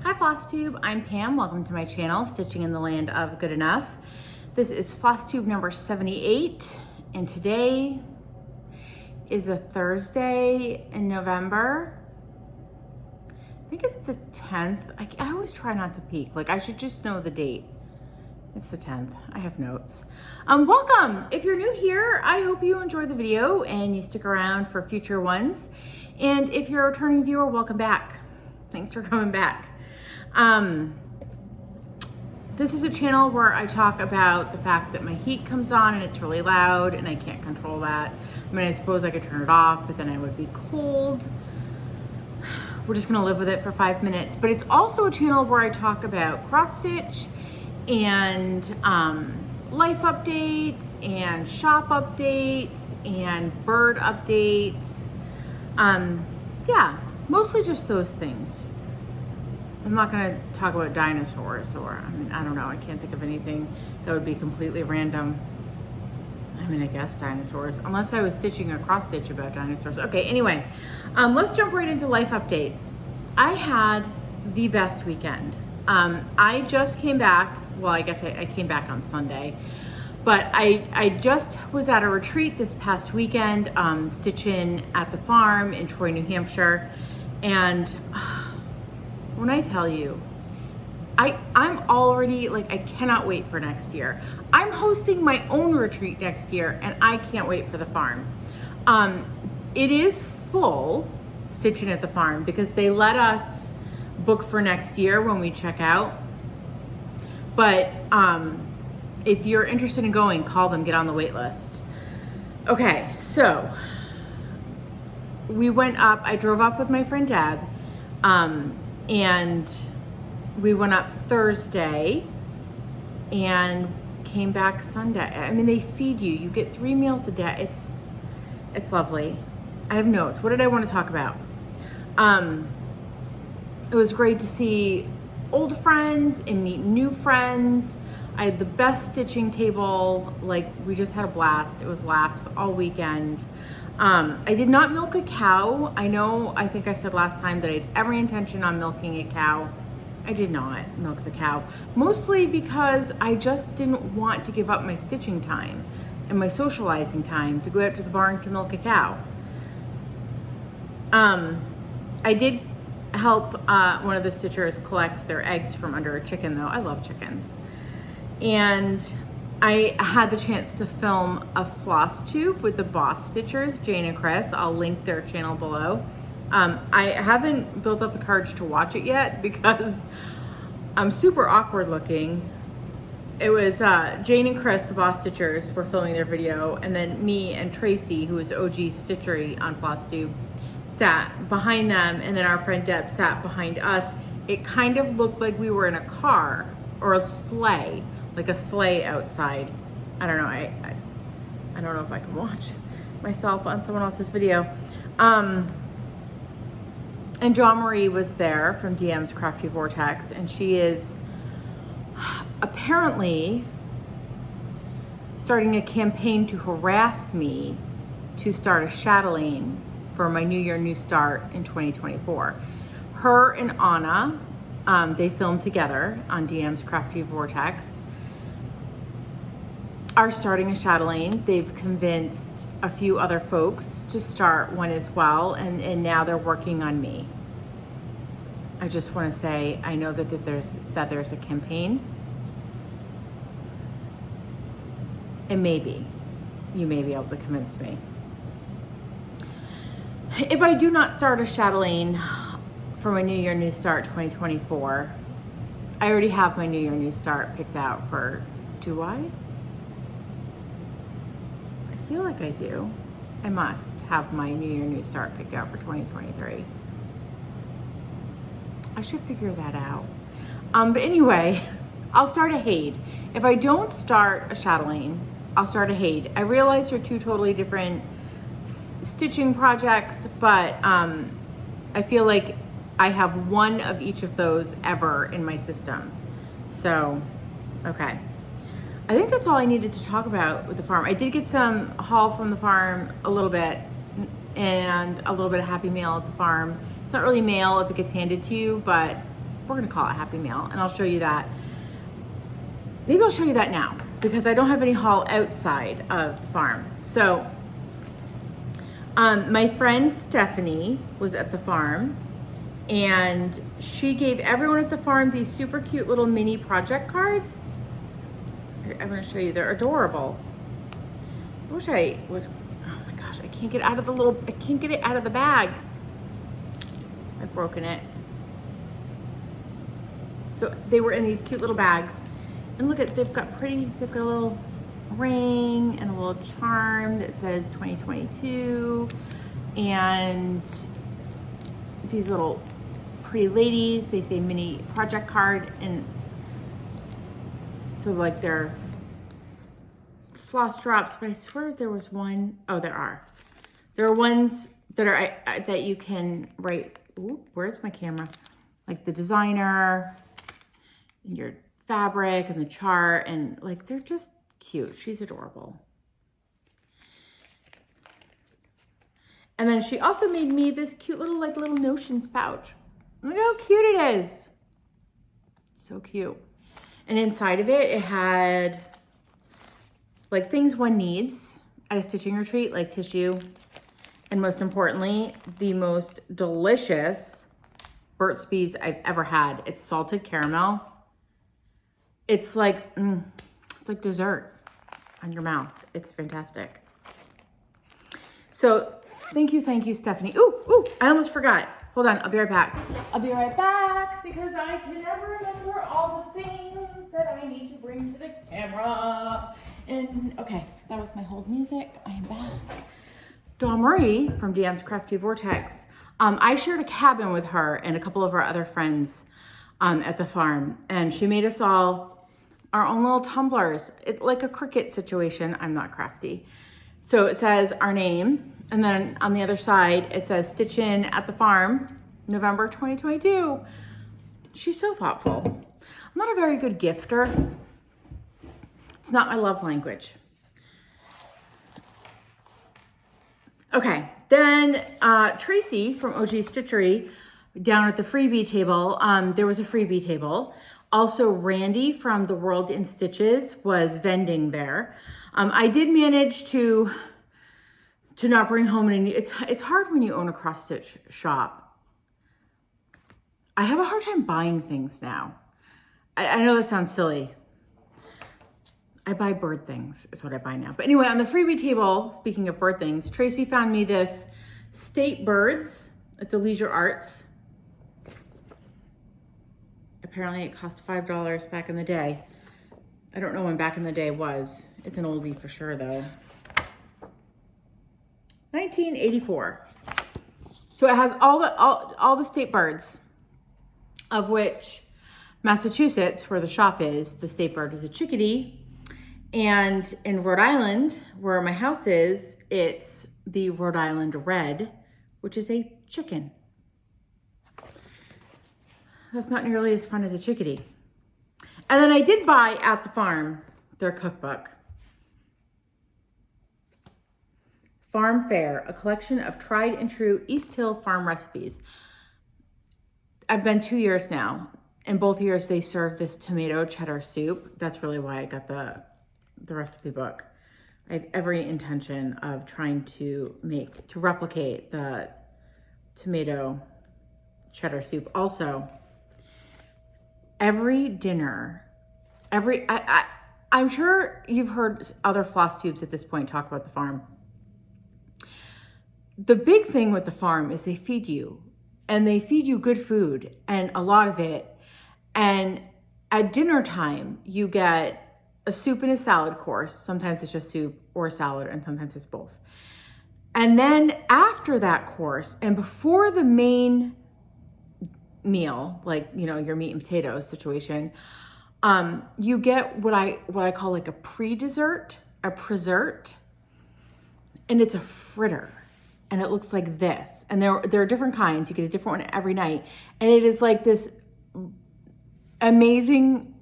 Hi Flosstube, I'm Pam. Welcome to my channel, Stitching in the Land of Good Enough. This is Flosstube number 78, and today is a Thursday in November. I think it's the 10th. I always try not to peek. Like, I should just know the date. It's the 10th. I have notes. Welcome. If you're new here, I hope you enjoy the video and you stick around for future ones. And if you're a returning viewer, welcome back. Thanks for coming back. This is a channel where I talk about the fact that my heat comes on and it's really loud and I can't control that. I mean, I suppose I could turn it off, but then I would be cold. We're just gonna live with it for 5 minutes. But it's also a channel where I talk about cross stitch and life updates and shop updates and bird updates. Yeah, mostly just those things. I'm not gonna talk about dinosaurs or, I don't know, I can't think of anything that would be completely random. I guess dinosaurs, unless I was stitching a cross stitch about dinosaurs. Okay, anyway, let's jump right into life update. I had the best weekend. I just came back, well, I guess I came back on Sunday, but I just was at a retreat this past weekend, stitching at the farm in Troy, New Hampshire, and when I tell you, I'm already, like, I cannot wait for next year. I'm hosting my own retreat next year, and I can't wait for the farm. It is full, stitching at the farm, because they let us book for next year when we check out. But if you're interested in going, call them, get on the wait list. Okay, so we went up, I drove up with my friend Deb, and we went up Thursday and came back Sunday. I mean, they feed you. You get 3 meals a day. It's lovely. I have notes. What did I want to talk about? It was great to see old friends and meet new friends. I had the best stitching table. Like, we just had a blast. It was laughs all weekend. I did not milk a cow. I think I said last time that I had every intention on milking a cow. I did not milk the cow, mostly because I just didn't want to give up my stitching time and my socializing time to go out to the barn to milk a cow. I did help one of the stitchers collect their eggs from under a chicken, though. I love chickens. And I had the chance to film a Flosstube with the Boss Stitchers, Jane and Chris. I'll link their channel below. I haven't built up the courage to watch it yet because I'm super awkward looking. It was Jane and Chris, the Boss Stitchers, were filming their video, and then me and Tracy, who is OG Stitchery on Flosstube, sat behind them, and then our friend Deb sat behind us. It kind of looked like we were in a car or a sleigh, like a sleigh outside. I don't know. I don't know if I can watch myself on someone else's video. And Dawn Marie was there from DM's Crafty Vortex, and she is apparently starting a campaign to harass me to start a chatelaine for my New Year, New Start in 2024. Her and Anna, they filmed together on DM's Crafty Vortex, are starting a chatelaine. They've convinced a few other folks to start one as well, and now they're working on me. I just want to say, I know that there's a campaign, and maybe you may be able to convince me. If I do not start a chatelaine for my New Year, New Start 2024, I already have my New Year, New Start picked out for, do I? I feel like I do. I must have my New Year, New Start picked out for 2023. I should figure that out. But anyway, I'll start a Haid. If I don't start a chatelaine, I'll start a Haid. I realize they're two totally different stitching projects, but I feel like I have one of each of those ever in my system. So, okay. I think that's all I needed to talk about with the farm. I did get some haul from the farm a little bit, and a little bit of happy mail at the farm. It's not really mail if it gets handed to you, but we're gonna call it a Happy Meal, and I'll show you that. Maybe I'll show you that now because I don't have any haul outside of the farm. So my friend Stephanie was at the farm, and she gave everyone at the farm these super cute little mini project cards. I'm gonna show you, they're adorable. I wish I was, oh my gosh, I can't get it out of the bag. I've broken it. So they were in these cute little bags. And look at, they've got a little ring and a little charm that says 2022. And these little pretty ladies, they say mini project card. And so like they're floss drops, but I swear there was one, oh, there are ones that are, that you can write, ooh, where's my camera? Like the designer and your fabric and the chart, and like, they're just cute. She's adorable. And then she also made me this cute little, like little notions pouch. Look how cute it is. So cute. And inside of it, it had like things one needs at a stitching retreat, like tissue. And most importantly, the most delicious Burt's Bees I've ever had. It's salted caramel. It's like dessert on your mouth. It's fantastic. So thank you, Stephanie. Ooh, I almost forgot. Hold on, I'll be right back. I'll be right back because I can never remember all the things that I need to bring to the camera. And okay, that was my hold music. I am back. Dawn Marie from DM's Crafty Vortex. I shared a cabin with her and a couple of our other friends at the farm, and she made us all our own little tumblers, like a Cricut situation. I'm not crafty. So it says our name, and then on the other side, it says Stitch In at the Farm, November 2022. She's so thoughtful. I'm not a very good gifter. It's not my love language. Okay, then Tracy from OG Stitchery down at the freebie table, there was a freebie table. Also, Randy from The World in Stitches was vending there. I did manage to not bring home any. It's hard when you own a cross stitch shop. I have a hard time buying things now. I know that sounds silly. I buy bird things is what I buy now. But anyway, on the freebie table, speaking of bird things, Tracy found me this State Birds. It's a Leisure Arts. Apparently it cost $5 back in the day. I don't know when back in the day was. It's an oldie for sure though. 1984. So it has all the state birds, of which Massachusetts, where the shop is, the state bird is a chickadee. And in Rhode Island, where my house is, it's the Rhode Island Red, which is a chicken. That's not nearly as fun as a chickadee. And then I did buy at the farm their cookbook. Farm Fare, a collection of tried and true East Hill farm recipes. I've been 2 years now. In both years, they serve this tomato cheddar soup. That's really why I got the recipe book. I have every intention of trying to replicate the tomato cheddar soup. Also, every dinner, I'm sure you've heard other floss tubes at this point talk about the farm. The big thing with the farm is they feed you, and they feed you good food, and a lot of it. And at dinner time, you get a soup and a salad course. Sometimes it's just soup or salad, and sometimes it's both. And then after that course, and before the main meal, like, you know, your meat and potatoes situation, you get what I call like a pre-dessert, a presert, and it's a fritter. And it looks like this. And there are different kinds. You get a different one every night. And it is like this amazing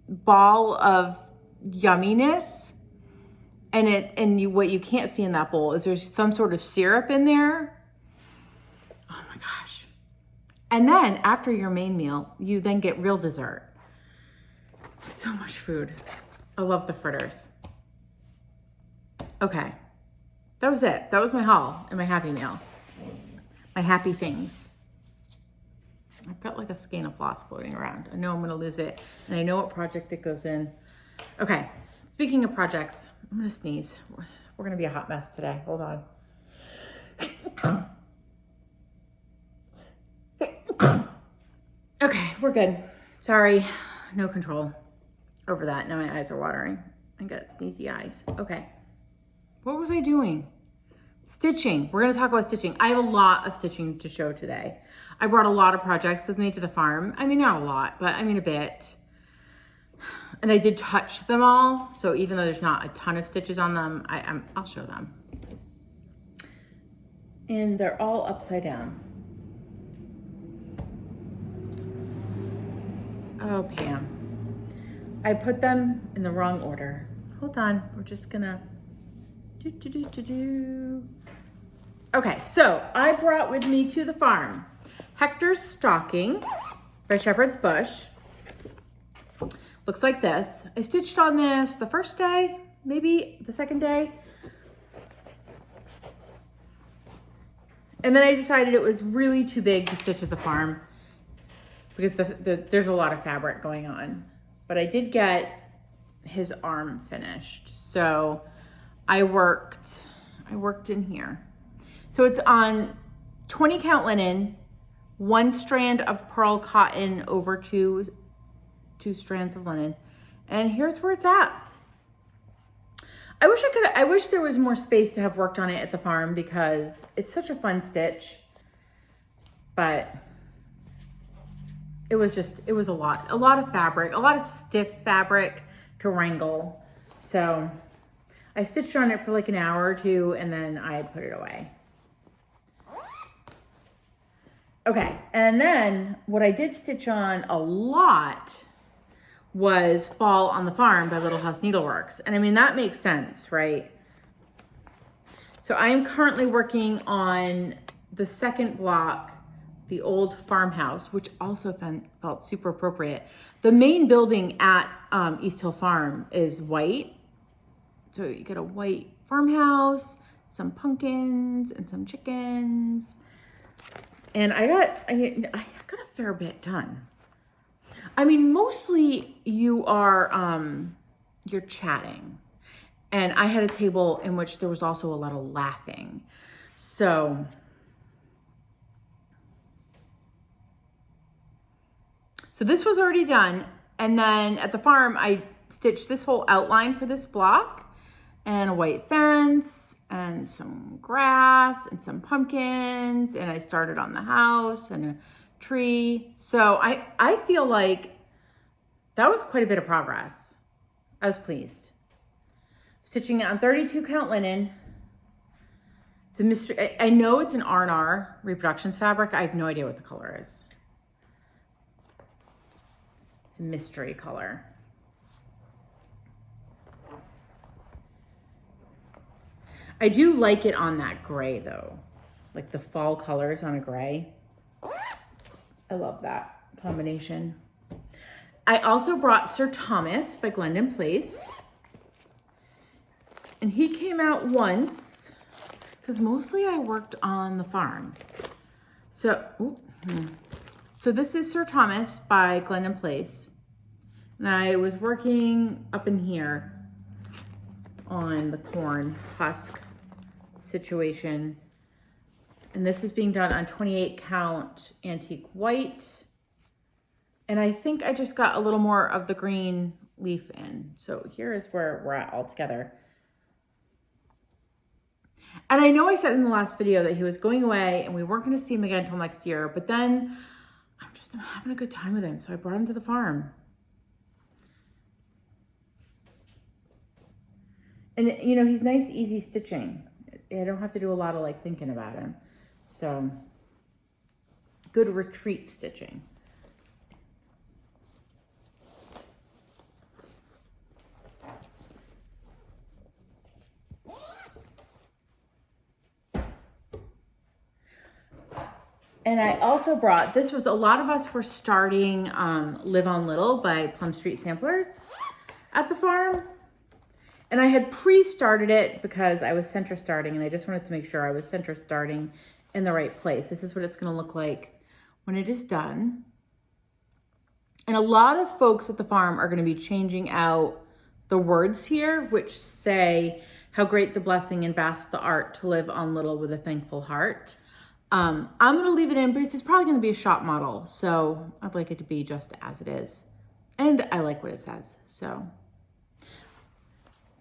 ball of yumminess. And what you can't see in that bowl is there's some sort of syrup in there. Oh my gosh. And then after your main meal, you then get real dessert. So much food. I love the fritters. Okay, that was it. That was my haul and my happy meal. My happy things. I've got like a skein of floss floating around. I know I'm gonna lose it, and I know what project it goes in. Okay, speaking of projects, I'm gonna sneeze. We're gonna be a hot mess today. Hold on. Okay, we're good. Sorry, no control over that. Now my eyes are watering. I got sneezy eyes. Okay. What was I doing? Stitching. We're going to talk about stitching. I have a lot of stitching to show today. I brought a lot of projects with me to the farm. I mean, not a lot, but I mean a bit. And I did touch them all. So even though there's not a ton of stitches on them, I'll show them. And they're all upside down. Oh, Pam. I put them in the wrong order. Hold on. We're just gonna Okay, so I brought with me to the farm Hector's Stocking by Shepherd's Bush. Looks like this. I stitched on this the first day, maybe the second day. And then I decided it was really too big to stitch at the farm because there's a lot of fabric going on. But I did get his arm finished. So I worked in here. So it's on 20 count linen, 1 strand of pearl cotton over two strands of linen. And here's where it's at. I wish there was more space to have worked on it at the farm because it's such a fun stitch, but it was a lot of fabric, a lot of stiff fabric to wrangle. So I stitched on it for like an hour or two and then I put it away. Okay, and then what I did stitch on a lot was Fall on the Farm by Little House Needleworks. And I mean, that makes sense, right? So I am currently working on the second block, the old farmhouse, which also felt super appropriate. The main building at East Hill Farm is white. So you get a white farmhouse, some pumpkins and some chickens. And I got a fair bit done. I mean, mostly you're chatting. And I had a table in which there was also a lot of laughing. So this was already done. And then at the farm, I stitched this whole outline for this block and a white fence and some grass and some pumpkins. And I started on the house and a tree. So I feel like that was quite a bit of progress. I was pleased. Stitching it on 32 count linen. It's a mystery. I know it's an R&R Reproductions fabric. I have no idea what the color is. It's a mystery color. I do like it on that gray though. Like the fall colors on a gray. I love that combination. I also brought Sir Thomas by Glendon Place. And he came out once because mostly I worked on the farm. So this is Sir Thomas by Glendon Place. And I was working up in here on the corn husk situation. And this is being done on 28 count antique white. And I think I just got a little more of the green leaf in. So here is where we're at all together. And I know I said in the last video that he was going away and we weren't going to see him again until next year, but then I'm having a good time with him. So I brought him to the farm. And you know, he's nice, easy stitching. I don't have to do a lot of like thinking about him. So good retreat stitching. And I also brought, this was, a lot of us were starting Live on Little by Plum Street Samplers at the farm. And I had pre-started it because I was center starting, and I just wanted to make sure I was center starting in the right place. This is what it's gonna look like when it is done. And a lot of folks at the farm are gonna be changing out the words here, which say, how great the blessing and vast the art to live on little with a thankful heart. I'm gonna leave it in, but it's probably gonna be a shop model. So I'd like it to be just as it is. And I like what it says, so.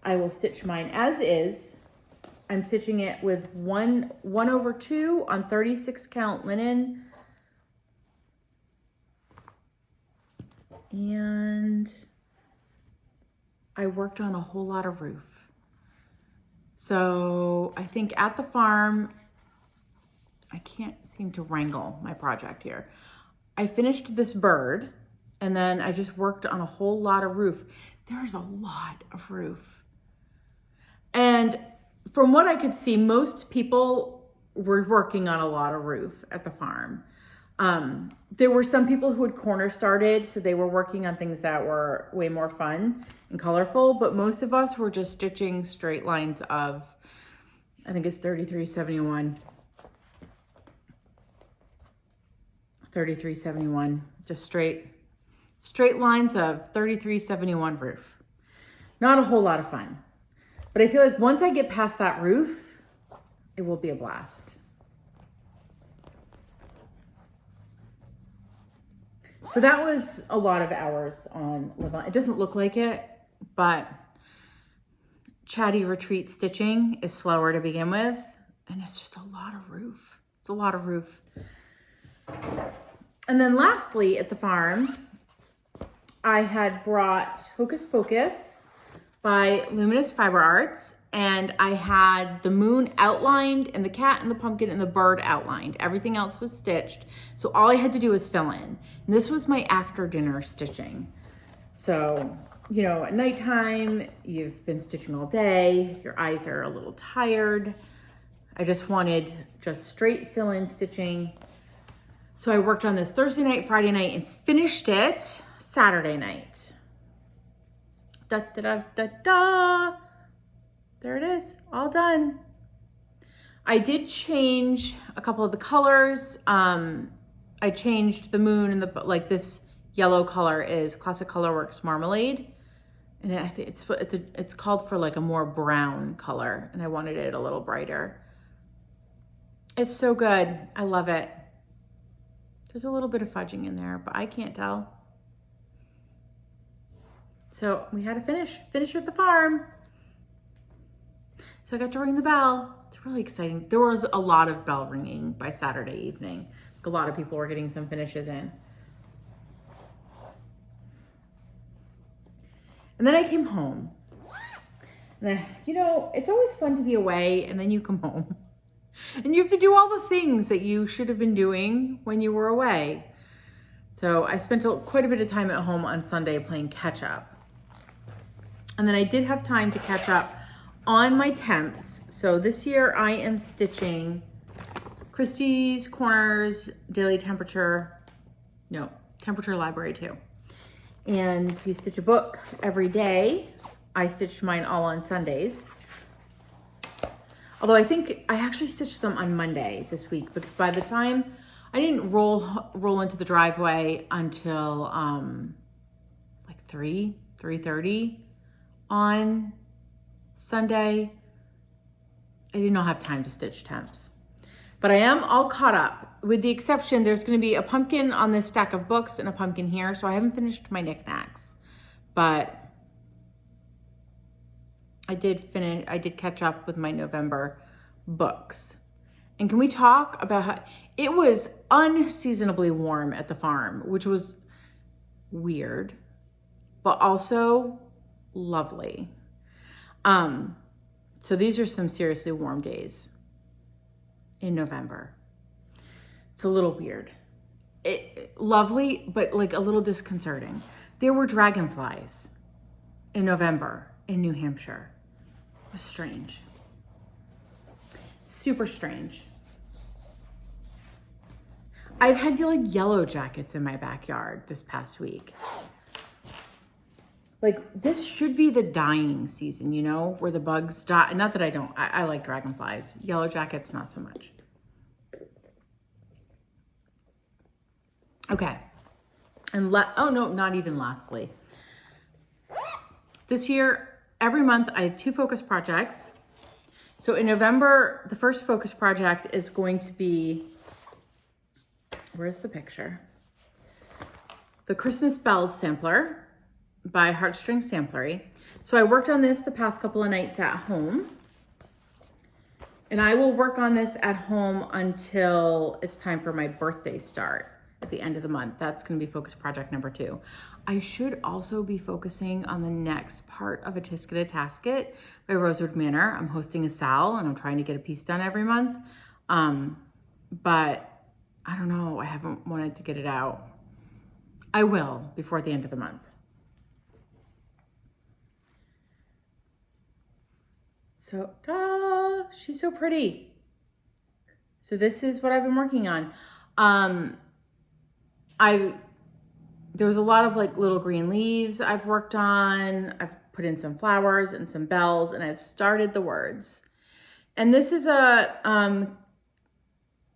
I will stitch mine as is. I'm stitching it with 1/2 on 36 count linen. And I worked on a whole lot of roof. So I think at the farm, I can't seem to wrangle my project here. I finished this bird, and then I just worked on a whole lot of roof. There's a lot of roof. And from what I could see, most people were working on a lot of roof at the farm. There were some people who had corner started, so they were working on things that were way more fun and colorful, but most of us were just stitching straight lines of, I think it's 3371. 3371, just straight lines of 3371 roof. Not a whole lot of fun, but I feel like once I get past that roof, it will be a blast. So that was a lot of hours on Live On. It doesn't look like it, but Chatty Retreat stitching is slower to begin with, and it's just a lot of roof. It's a lot of roof. And then lastly, at the farm, I had brought Hocus Pocus by Luminous Fiber Arts, and I had the moon outlined and the cat and the pumpkin and the bird outlined. Everything else was stitched. So all I had to do was fill in. And this was my after dinner stitching. So, you know, at nighttime, you've been stitching all day, your eyes are a little tired. I just wanted just straight fill in stitching. So I worked on this Thursday night, Friday night, and finished it Saturday night. Da, da, da, da, da. There it is, all done. I did change a couple of the colors. I changed the moon and like this yellow color is Classic Colorworks Marmalade. And I think it's called for like a more brown color, and I wanted it a little brighter. It's so good, I love it. There's a little bit of fudging in there, but I can't tell. So we had to finish at the farm. So I got to ring the bell. It's really exciting. There was a lot of bell ringing by Saturday evening. A lot of people were getting some finishes in. And then I came home. And then, you know, it's always fun to be away, and then you come home. And you have to do all the things that you should have been doing when you were away. So I spent quite a bit of time at home on Sunday playing catch up. And then I did have time to catch up on my temps. So this year I am stitching Christie's Corners Daily Temperature Library 2. And you stitch a book every day. I stitched mine all on Sundays. Although I think I actually stitched them on Monday this week, because by the time I didn't roll into the driveway until like 3:30 on Sunday. I did not have time to stitch temps. But I am all caught up, with the exception there's going to be a pumpkin on this stack of books and a pumpkin here, so I haven't finished my knickknacks. But I did catch up with my November books. And can we talk about how it was unseasonably warm at the farm, which was weird, but also lovely. So these are some seriously warm days in November. It's a little weird. Lovely, but like a little disconcerting. There were dragonflies in November in New Hampshire. It was strange. Super strange. I've had like yellow jackets in my backyard this past week. Like this should be the dying season, you know, where the bugs die. Not that I don't, I like dragonflies. Yellow jackets, not so much. Okay. And oh no, not even lastly. This year, every month I have 2 focus projects. So in November, the first focus project is going to be, where's the picture? The Christmas Bells Sampler by Heartstring Samplery. So I worked on this the past couple of nights at home. And I will work on this at home until it's time for my birthday start at the end of the month. That's going to be focus project number 2. I should also be focusing on the next part of A Tisket a Tasket by Rosewood Manor. I'm hosting a sal and I'm trying to get a piece done every month. But I don't know, I haven't wanted to get it out. I will before the end of the month. So, she's so pretty. So this is what I've been working on. There was a lot of like little green leaves I've worked on. I've put in some flowers and some bells, and I've started the words. And this is a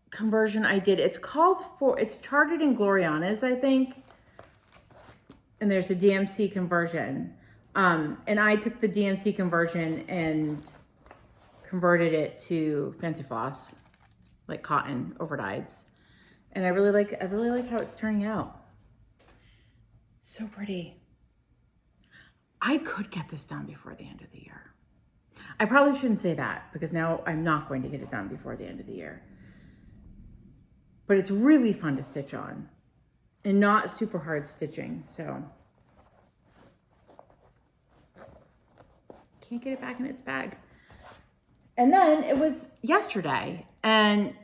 conversion I did. It's charted in Gloriana's, I think. And there's a DMC conversion. And I took the DMC conversion and converted it to Fancy Floss, like cotton over dyes. And I really like how it's turning out. So pretty. I could get this done before the end of the year. I probably shouldn't say that because now I'm not going to get it done before the end of the year. But it's really fun to stitch on and not super hard stitching, so. Can't get it back in its bag. And then it was yesterday, and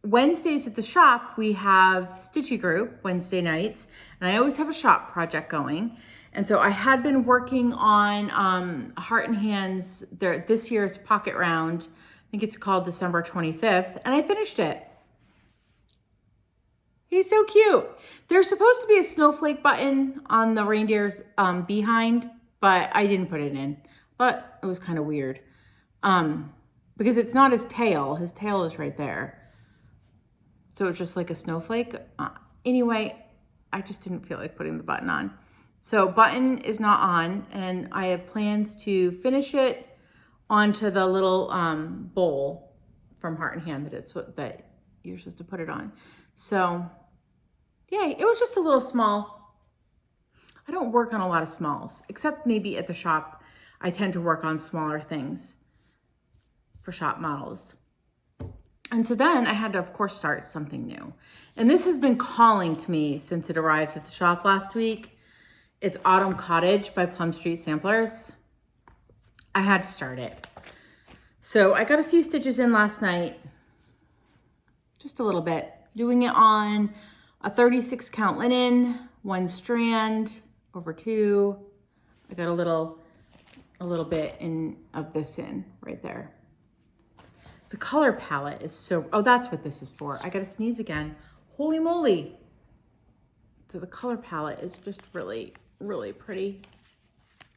Wednesdays at the shop, we have Stitchy Group Wednesday nights, and I always have a shop project going. And so I had been working on Heart and Hands, this year's pocket round. I think it's called December 25th, and I finished it. He's so cute. There's supposed to be a snowflake button on the reindeer's behind, but I didn't put it in. But it was kind of weird because it's not his tail. His tail is right there. So it's just like a snowflake. Anyway, I just didn't feel like putting the button on. So button is not on, and I have plans to finish it onto the little bowl from Heart and Hand that you're supposed to put it on. So yay, it was just a little small. I don't work on a lot of smalls, except maybe at the shop. I tend to work on smaller things for shop models. And so then I had to, of course, start something new. And this has been calling to me since it arrived at the shop last week. It's Autumn Cottage by Plum Street Samplers. I had to start it. So I got a few stitches in last night, just a little bit, doing it on a 36 count linen, 1 strand over 2. I got a little bit of this in right there. The color palette is so, oh, that's what this is for. I gotta sneeze again. Holy moly. So the color palette is just really, really pretty.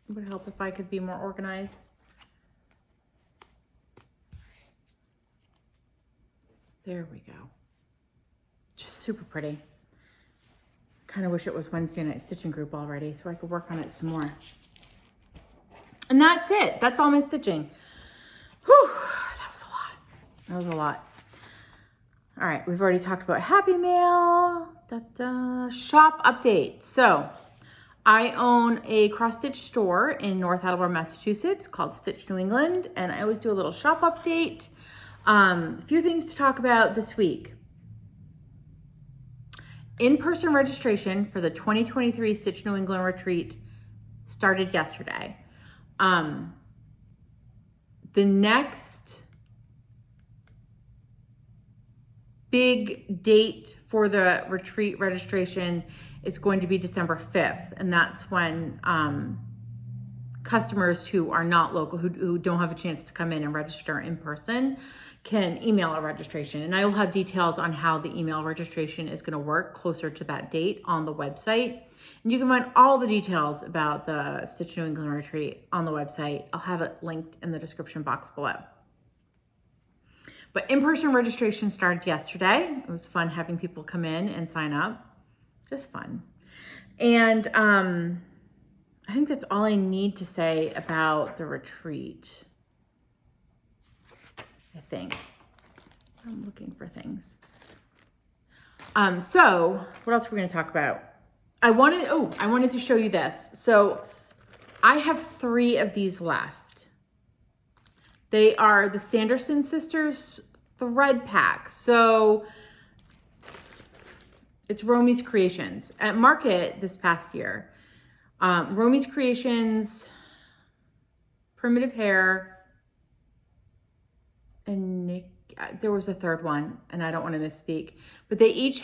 It would help if I could be more organized. There we go. Just super pretty. Kind of wish it was Wednesday night stitching group already so I could work on it some more. And that's it. That's all my stitching. Whew, that was a lot. That was a lot. All right, we've already talked about Happy Mail. Shop update. So I own a cross-stitch store in North Attleboro, Massachusetts called Stitch New England, and I always do a little shop update. A few things to talk about this week. In-person registration for the 2023 Stitch New England retreat started yesterday. The next big date for the retreat registration is going to be December 5th. And that's when customers who are not local, who don't have a chance to come in and register in person, can email a registration. And I will have details on how the email registration is going to work closer to that date on the website. And you can find all the details about the Stitch New England retreat on the website. I'll have it linked in the description box below. But in-person registration started yesterday. It was fun having people come in and sign up. Just fun. And I think that's all I need to say about the retreat. I think. I'm looking for things. So what else are we going to talk about? I wanted to show you this. So I have 3 of these left. They are the Sanderson Sisters thread pack. So it's Romy's Creations. At Market this past year, Romy's Creations, Primitive Hair, and Nick, there was a third one, and I don't want to misspeak, but they each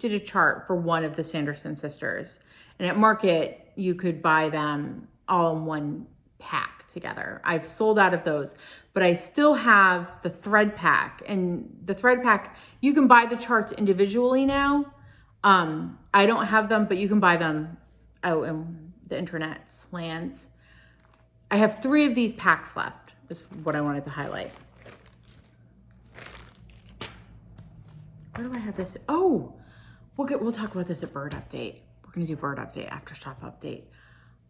did a chart for one of the Sanderson sisters. And at Market, you could buy them all in one pack together. I've sold out of those, but I still have the thread pack. And the thread pack, you can buy the charts individually now. I don't have them, but you can buy them out in the internet's lands. I have 3 of these packs left, is what I wanted to highlight. Where do I have this? Oh, we'll talk about this at Bird Update. We're gonna do Bird Update, after shop update.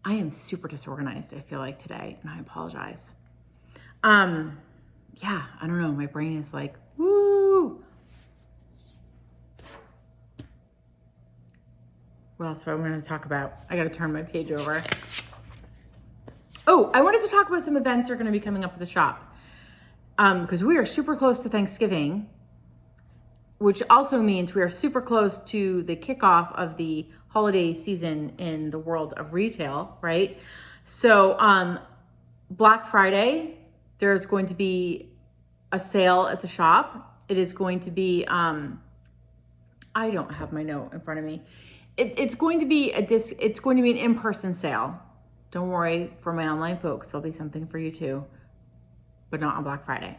I am super disorganized, I feel like, today, and I apologize. Yeah, I don't know, my brain is like, woo. What else am I gonna talk about? I gotta turn my page over. Oh, I wanted to talk about some events that are gonna be coming up at the shop. Because we are super close to Thanksgiving, which also means we are super close to the kickoff of the holiday season in the world of retail, right? So Black Friday, there's going to be a sale at the shop. It is going to be, I don't have my note in front of me. It's going to be it's going to be an in-person sale. Don't worry, for my online folks, there'll be something for you too, but not on Black Friday.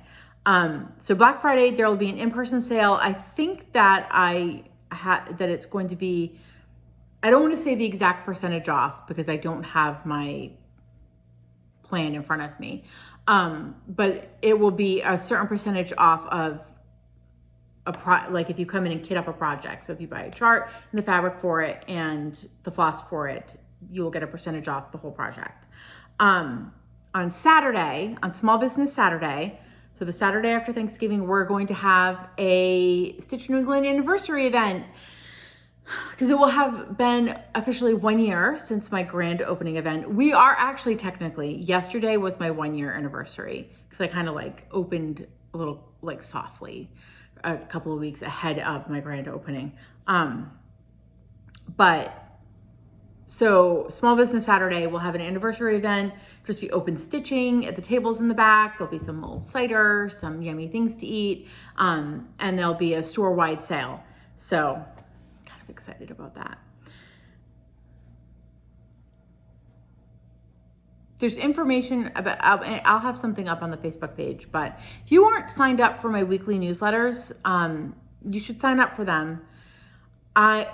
So Black Friday, there will be an in-person sale. I think that that it's going to be, I don't want to say the exact percentage off because I don't have my plan in front of me. But it will be a certain percentage off of like if you come in and kit up a project. So if you buy a chart and the fabric for it and the floss for it, you will get a percentage off the whole project. On Saturday, on Small Business Saturday, so the Saturday after Thanksgiving, we're going to have a Stitch New England anniversary event because it will have been officially 1 year since my grand opening event. We are actually technically, yesterday was my 1 year anniversary because I kind of like opened a little like softly a couple of weeks ahead of my grand opening. So Small Business Saturday, we'll have an anniversary event, just be open stitching at the tables in the back. There'll be some old cider, some yummy things to eat, and there'll be a store-wide sale. So kind of excited about that. There's information about, I'll have something up on the Facebook page, but if you aren't signed up for my weekly newsletters, you should sign up for them.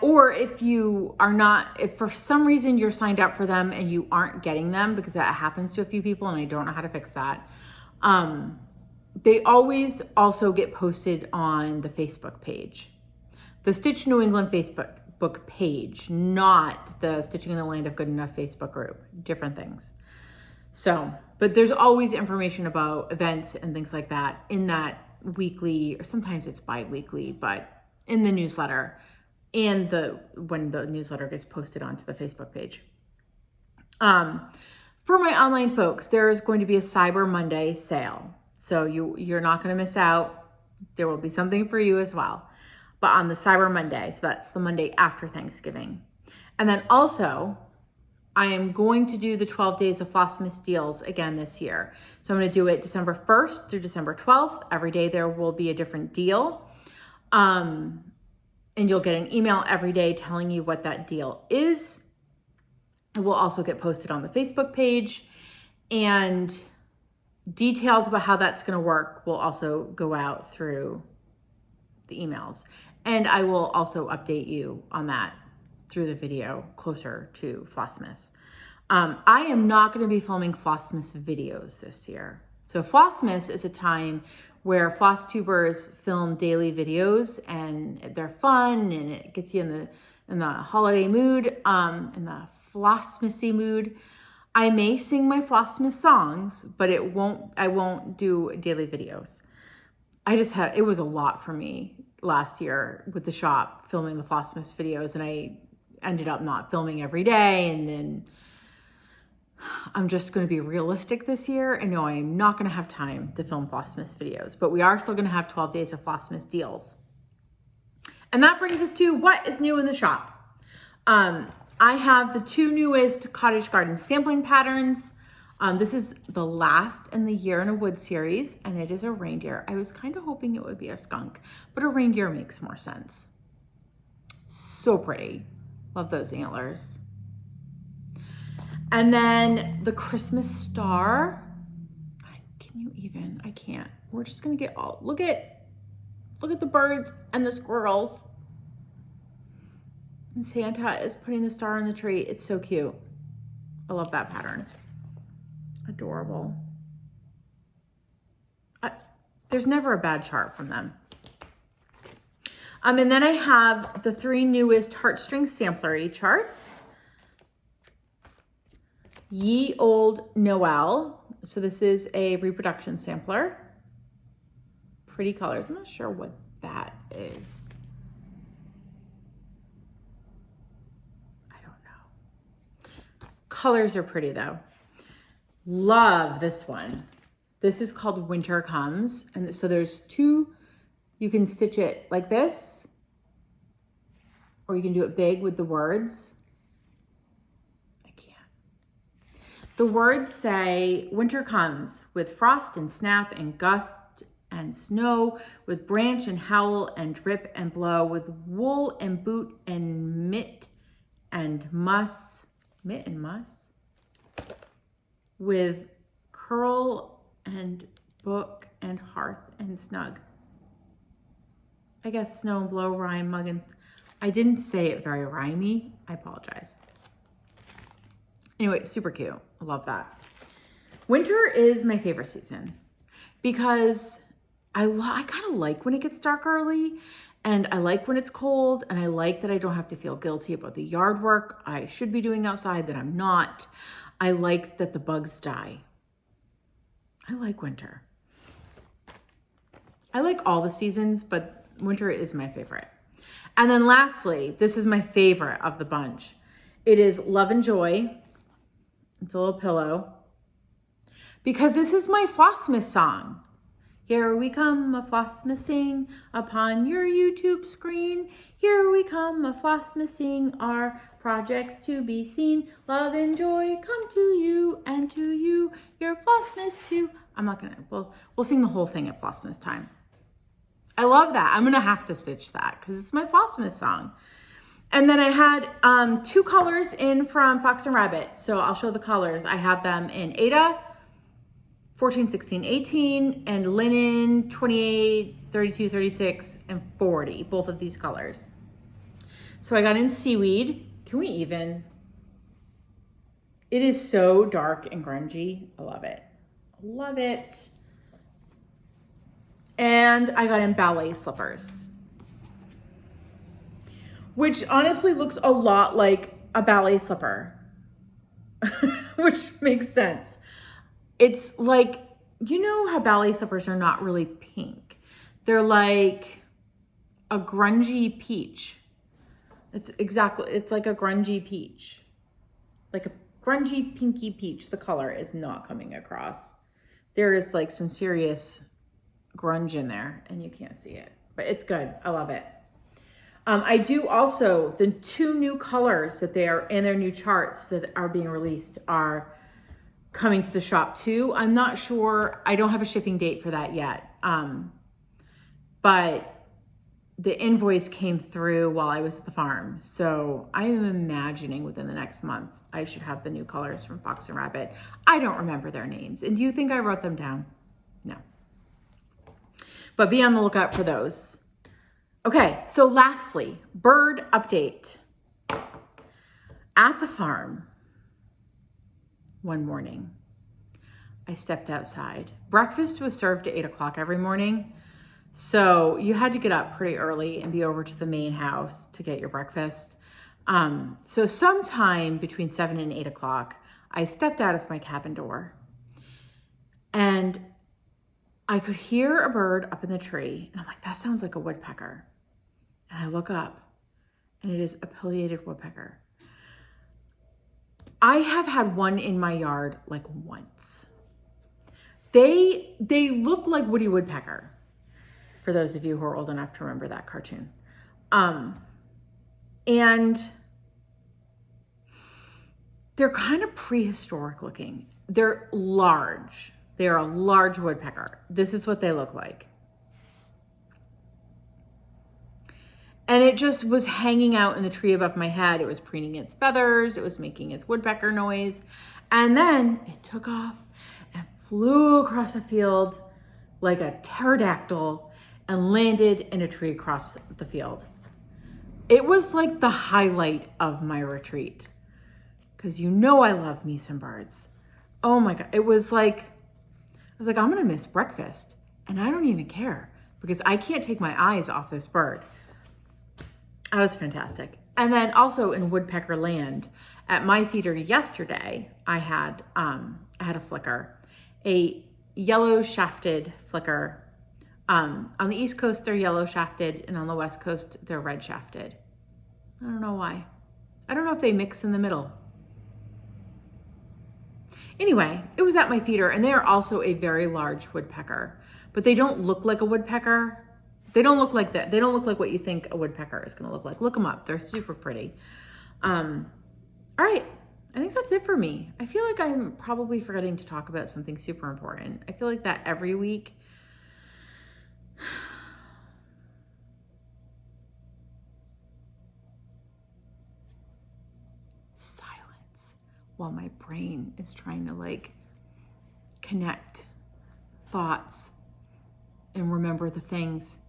Or if you are not, if for some reason you're signed up for them and you aren't getting them, because that happens to a few people and I don't know how to fix that, they always also get posted on the Facebook page. The Stitch New England Facebook page, not the Stitching in the Land of Good Enough Facebook group, different things. So, but there's always information about events and things like that in that weekly, or sometimes it's bi-weekly, but in the newsletter and when the newsletter gets posted onto the Facebook page. For my online folks, there is going to be a Cyber Monday sale. So you're not going to miss out. There will be something for you as well. But on the Cyber Monday, so that's the Monday after Thanksgiving. And then also, I am going to do the 12 days of Flossmas deals again this year. So I'm going to do it December 1st through December 12th. Every day there will be a different deal. And you'll get an email every day telling you what that deal is. It will also get posted on the Facebook page. And details about how that's going to work will also go out through the emails. And I will also update you on that through the video closer to Flossmas. I am not going to be filming Flossmas videos this year. So Flossmas is a time where Flosstubers film daily videos, and they're fun, and it gets you in the holiday mood, in the Flossmassy mood. I may sing my Flossmas songs, but I won't do daily videos. It was a lot for me last year with the shop filming the Flossmas videos, and I ended up not filming every day, and then I'm just going to be realistic this year and no, I'm not going to have time to film Flossmas videos, but we are still going to have 12 days of Flossmas deals. And that brings us to what is new in the shop. I have the 2 newest cottage garden sampling patterns. This is the last in the Year in a Wood series, and it is a reindeer. I was kind of hoping it would be a skunk, but a reindeer makes more sense. So pretty. Love those antlers. And then the Christmas star. Can you even? I can't. We're just gonna get all, look at the birds and the squirrels. And Santa is putting the star on the tree. It's so cute. I love that pattern. Adorable. There's never a bad chart from them. And then I have the 3 newest heartstring samplery charts. Ye Old Noel. So this is a reproduction sampler. Pretty colors. I'm not sure what that is. I don't know. Colors are pretty though. Love this one. This is called Winter Comes. And so there's 2, you can stitch it like this, or you can do it big with the words. The words say, winter comes with frost and snap and gust and snow, with branch and howl and drip and blow, with wool and boot and mitt and muss, with curl and book and hearth and snug. I guess snow and blow, rhyme, mug and I didn't say it very rhymey. I apologize. Anyway, super cute. I love that. Winter is my favorite season because I kind of like when it gets dark early, and I like when it's cold, and I like that I don't have to feel guilty about the yard work I should be doing outside that I'm not. I like that the bugs die. I like winter. I like all the seasons, but winter is my favorite. And then lastly, this is my favorite of the bunch. It is Love and Joy. It's a little pillow. Because this is my Flossmas song. Here we come, a Flossmasing upon your YouTube screen. Here we come, a Flossmasing, our projects to be seen. Love and joy come to you and to you, your Flossmas too. I'm not gonna, we'll sing the whole thing at Flossmas time. I love that. I'm gonna have to stitch that because it's my Flossmas song. And then I had 2 colors in from Fox and Rabbit. So I'll show the colors. I have them in Ada, 14, 16, 18, and linen, 28, 32, 36, and 40, both of these colors. So I got in seaweed. Can we even? It is so dark and grungy. I love it. Love it. And I got in ballet slippers, which honestly looks a lot like a ballet slipper, which makes sense. It's like, you know how ballet slippers are not really pink. They're like a grungy peach. It's like a grungy peach. Like a grungy pinky peach. The color is not coming across. There is like some serious grunge in there and you can't see it, but it's good. I love it. I do also, the 2 new colors that they are in their new charts that are being released are coming to the shop too. I'm not sure, I don't have a shipping date for that yet. But the invoice came through while I was at the farm. So I am imagining within the next month, I should have the new colors from Fox and Rabbit. I don't remember their names. And do you think I wrote them down? No. But be on the lookout for those. Okay, so lastly, bird update. At the farm, one morning, I stepped outside. Breakfast was served at 8 o'clock every morning. So you had to get up pretty early and be over to the main house to get your breakfast. So sometime between 7 and 8 o'clock, I stepped out of my cabin door and I could hear a bird up in the tree. And I'm like, that sounds like a woodpecker. And I look up and it is a pileated woodpecker. I have had one in my yard like once. They look like Woody Woodpecker, for those of you who are old enough to remember that cartoon. And they're kind of prehistoric looking. They're large. They are a large woodpecker. This is what they look like. And it just was hanging out in the tree above my head. It was preening its feathers. It was making its woodpecker noise. And then it took off and flew across the field like a pterodactyl and landed in a tree across the field. It was like the highlight of my retreat because you know I love me some birds. Oh my God. It was like, I was like, I'm going to miss breakfast and I don't even care because I can't take my eyes off this bird. That was fantastic. And then also in woodpecker land at my feeder yesterday, I had a flicker, a yellow shafted flicker. On the East Coast, they're yellow shafted, and on the West Coast, they're red shafted. I don't know why. I don't know if they mix in the middle. Anyway, it was at my feeder, and they are also a very large woodpecker, but they don't look like a woodpecker. They don't look like that. They don't look like what you think a woodpecker is going to look like. Look them up. They're super pretty. All right. I think that's it for me. I feel like I'm probably forgetting to talk about something super important. I feel like that every week. Silence while my brain is trying to like connect thoughts and remember the things.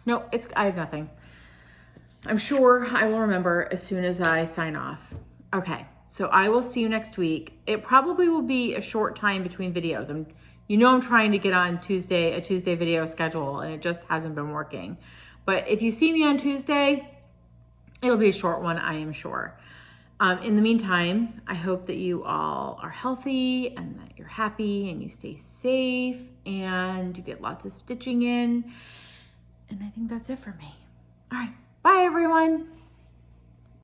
No, I have nothing. I'm sure I will remember as soon as I sign off. Okay, so I will see you next week. It probably will be a short time between videos. I'm trying to get on a Tuesday video schedule, and it just hasn't been working. But if you see me on Tuesday, it'll be a short one, I am sure. In the meantime, I hope that you all are healthy and that you're happy and you stay safe and you get lots of stitching in. And I think that's it for me. All right. Bye, everyone.